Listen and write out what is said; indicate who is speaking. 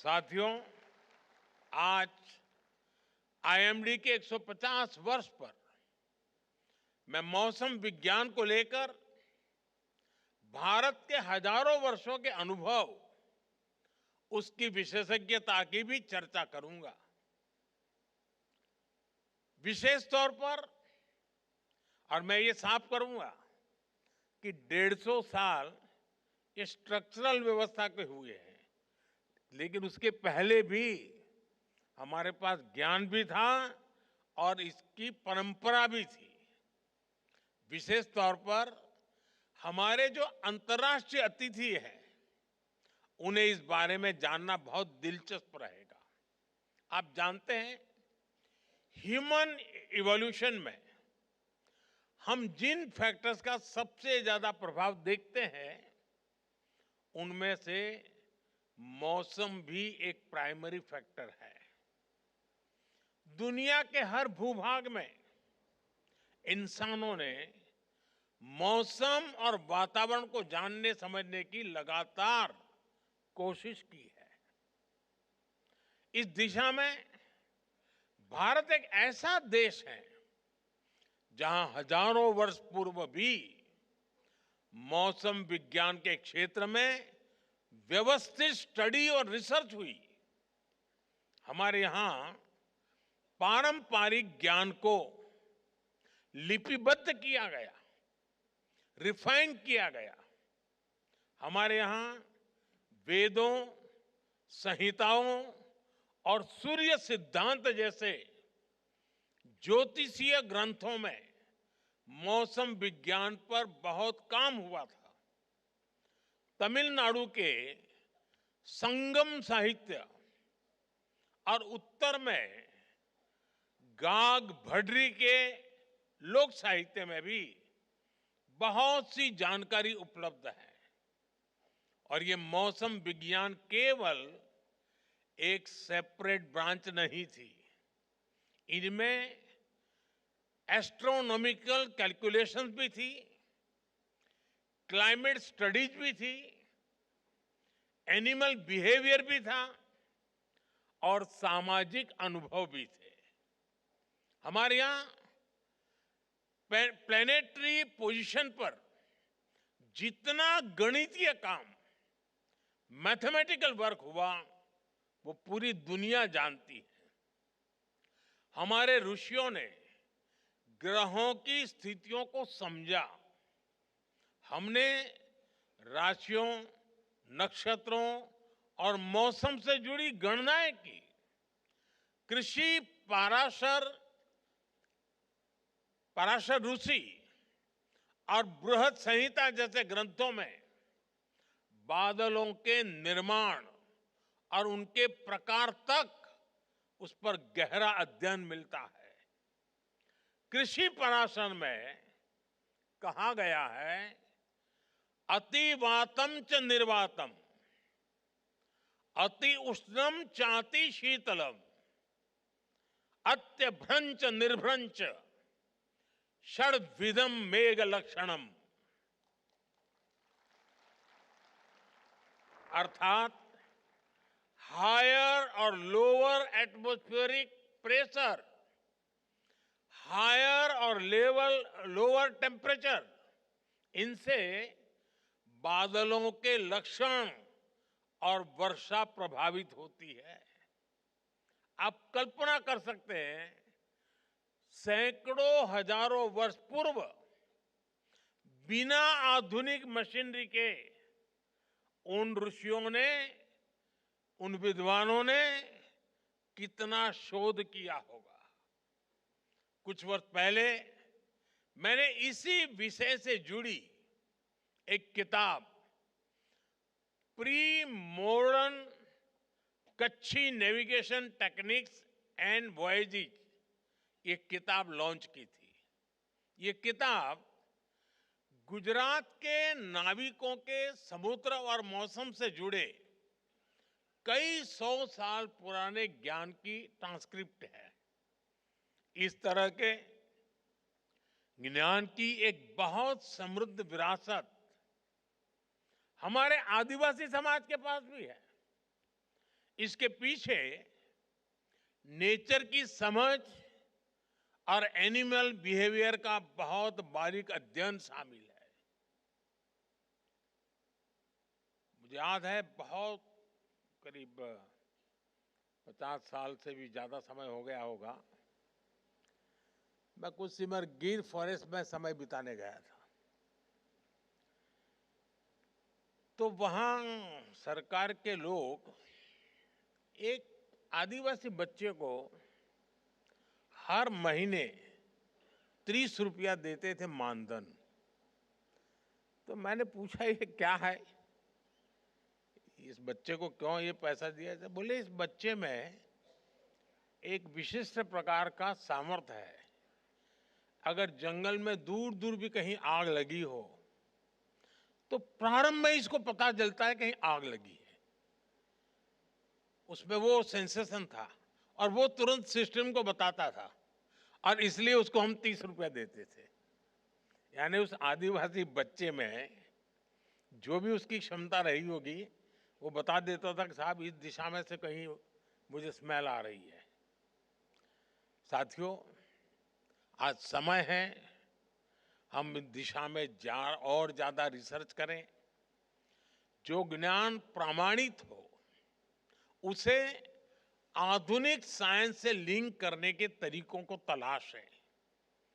Speaker 1: साथियों, आज आईएमडी के 150 वर्ष पर मैं मौसम विज्ञान को लेकर भारत के हजारों वर्षों के अनुभव, उसकी विशेषज्ञता की भी चर्चा करूंगा। विशेष तौर पर, और मैं ये साफ करूंगा कि 150 साल ये स्ट्रक्चरल व्यवस्था के हुए हैं, लेकिन उसके पहले भी हमारे पास ज्ञान भी था और इसकी परंपरा भी थी। विशेष तौर पर हमारे जो अंतर्राष्ट्रीय अतिथि हैं, उन्हें इस बारे में जानना बहुत दिलचस्प रहेगा। आप जानते हैं, ह्यूमन इवोल्यूशन में हम जिन फैक्टर्स का सबसे ज्यादा प्रभाव देखते हैं, उनमें से मौसम भी एक प्राइमरी फैक्टर है। दुनिया के हर भूभाग में इंसानों ने मौसम और वातावरण को जानने समझने की लगातार कोशिश की है। इस दिशा में भारत एक ऐसा देश है जहां हजारों वर्ष पूर्व भी मौसम विज्ञान के क्षेत्र में व्यवस्थित स्टडी और रिसर्च हुई। हमारे यहां पारंपरिक ज्ञान को लिपिबद्ध किया गया, रिफाइन किया गया। हमारे यहां वेदों, संहिताओं और सूर्य सिद्धांत जैसे ज्योतिषीय ग्रंथों में मौसम विज्ञान पर बहुत काम हुआ था। तमिलनाडु के संगम साहित्य और उत्तर में गाग भड्री के लोक साहित्य में भी बहुत सी जानकारी उपलब्ध है। और ये मौसम विज्ञान केवल एक सेपरेट ब्रांच नहीं थी, इनमें एस्ट्रोनॉमिकल कैलकुलेशंस भी थी, क्लाइमेट स्टडीज भी थी, एनिमल बिहेवियर भी था और सामाजिक अनुभव भी थे। हमारे यहां प्लेनेटरी पोजीशन पर जितना गणितीय काम, मैथमेटिकल वर्क हुआ, वो पूरी दुनिया जानती है। हमारे ऋषियों ने ग्रहों की स्थितियों को समझा। हमने राशियों, नक्षत्रों और मौसम से जुड़ी गणनाएं की। कृषि पराशर ऋषि और बृहद संहिता जैसे ग्रंथों में बादलों के निर्माण और उनके प्रकार तक उस पर गहरा अध्ययन मिलता है। कृषि पराशर में कहा गया है, अतिवातम च निर्वातम, अति उष्णम चाति शीतलम, अत्यभ्रंच निर्भ्रंच षड्विधम मेघ लक्षणम। अर्थात हायर और लोअर एटमॉस्फेरिक प्रेशर, हायर और लोअर टेम्परेचर, इनसे बादलों के लक्षण और वर्षा प्रभावित होती है। आप कल्पना कर सकते हैं, सैकड़ों हजारों वर्ष पूर्व बिना आधुनिक मशीनरी के उन ऋषियों ने, उन विद्वानों ने कितना शोध किया होगा। कुछ वर्ष पहले मैंने इसी विषय से जुड़ी एक किताब, pre modern Kutchi navigation techniques and voyages, ये किताब लॉन्च की थी। ये किताब गुजरात के नाविकों के समुद्र और मौसम से जुड़े कई 100 साल पुराने ज्ञान की ट्रांसक्रिप्ट है। इस तरह के ज्ञान की एक बहुत समृद्ध विरासत हमारे आदिवासी समाज के पास भी है। इसके पीछे नेचर की समझ और एनिमल बिहेवियर का बहुत बारीक अध्ययन शामिल है। मुझे याद है, बहुत करीब 50 साल से भी ज्यादा समय हो गया होगा, मैं कुछ सिमर गिर फॉरेस्ट में समय बिताने गया था। तो वहां सरकार के लोग एक आदिवासी बच्चे को हर महीने 30 रुपया देते थे मानधन। तो मैंने पूछा, ये क्या है, इस बच्चे को क्यों ये पैसा दिया जाता? बोले, इस बच्चे में एक विशिष्ट प्रकार का सामर्थ्य है। अगर जंगल में दूर दूर भी कहीं आग लगी हो तो प्रारंभ में इसको पता चलता है कहीं आग लगी है। उसमें वो सेंसेशन था और वो तुरंत सिस्टम को बताता था, और इसलिए उसको हम 30 रुपया देते थे। यानी उस आदिवासी बच्चे में जो भी उसकी क्षमता रही होगी, वो बता देता था कि साहब इस दिशा में से कहीं मुझे स्मेल आ रही है। साथियों, आज समय है हम इस दिशा में और ज्यादा रिसर्च करें। जो ज्ञान प्रामाणिक हो उसे आधुनिक साइंस से लिंक करने के तरीकों को तलाशें।